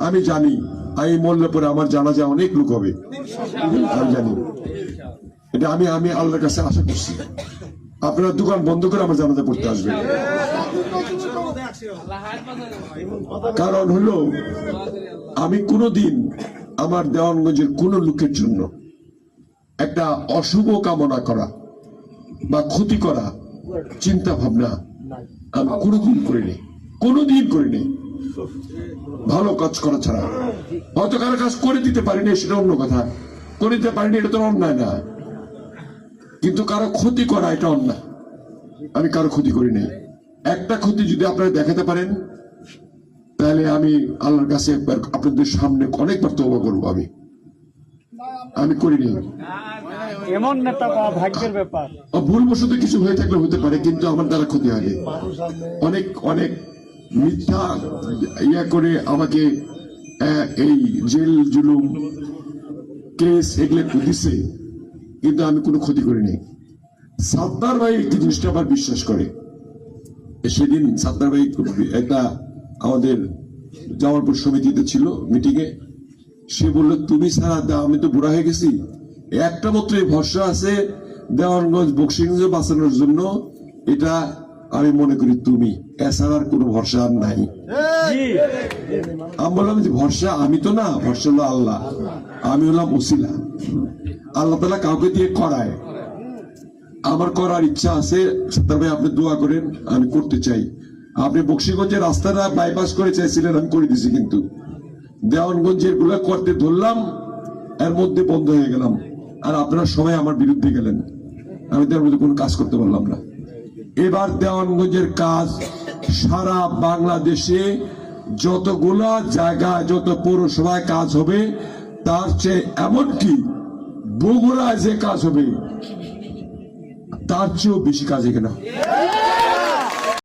আমি জানি আমি মরলে পরে আমার জানাজা অনেক লোক হবে, আমি জানি এটা। আমি আল্লাহর কাছে আশা করছি আপনারা দোকান বন্ধ করে আমার জানাজা পড়তে আসবেন। কারণ হলো আমি কোনোদিন আমার দেওয়ানগঞ্জের কোন লোকের জন্য একটা অশুভ কামনা করা বা ক্ষতি করা চিন্তা ভাবনা আমি কোনোদিন করিনি, ভালো কাজ করা ছাড়া। হয়তো কারো কাজ করে দিতে পারিনি, সেটা অন্য কথা, করে দিতে পারিনি এটা তো অন্যায় না, কিন্তু কারো ক্ষতি করা এটা অন্যায়। আমি কারো ক্ষতি করিনি। একটা ক্ষতি যদি আপনারা দেখাতে পারেন তাহলে আমি আল্লাহর কাছে একবার আপনাদের সামনে অনেকবার তওবা করবো। আমি করিনি। এমন নেতা বা ভাগ্যের ব্যাপার, ভুলবশত কিছু হয়ে থাকলে হতে পারে, কিন্তু আমার দ্বারা ক্ষতি হয়নি। অনেক অনেক মিথ্যা ইয়া করে আমাকে এই জেল জুলুম কেস এগুলো দিছে, কিন্তু আমি কোনো ক্ষতি করিনি। সাত্তার ভাই একটি জিনিসটা আবার বিশ্বাস করে। সেদিন সাত্তার ভাই একটা আমাদের জামালপুর সমিতিতে ছিল মিটিং এ, সে বললো তুমি ছাড়া আমি তো বুড়া হয়ে গেছি, একটা মাত্র ভরসা আছে দেওয়ানগঞ্জ বক্সিগঞ্জ বাঁচানোর জন্য, এটা আমি মনে করি তুমি, এছাড়ার কোনো ভরসা আর নাই। আমি বললাম যে ভরসা আমি তো না, ভরসা হলো আল্লাহ, আমি হলাম ওসিলা। আল্লাহ তাআলা কাউকে দিয়ে করায়, আমার করার ইচ্ছা আছে। সাত্তার ভাই আপনি দোয়া করেন, আমি করতে চাই। আপনি বক্সিগঞ্জের রাস্তাটা বাইপাস করে চাইছিলেন, আমি করে দিছি, কিন্তু দেওয়ানগঞ্জের গুলো করতে ধরলাম, এর মধ্যে বন্ধ হয়ে গেলাম, আর আপনারা সবাই আমার বিরুদ্ধে গেলেন, আমি তার মধ্যে কোনো কাজ করতে পারলাম না। এবার দেওয়ানগঞ্জের কাজ সারা বাংলাদেশে যতগুলা জায়গা যত পৌরসভায় কাজ হবে তার চেয়ে, এমনকি বগুড়ায় যে কাজ হবে তার চেয়েও বেশি কাজ এখানে।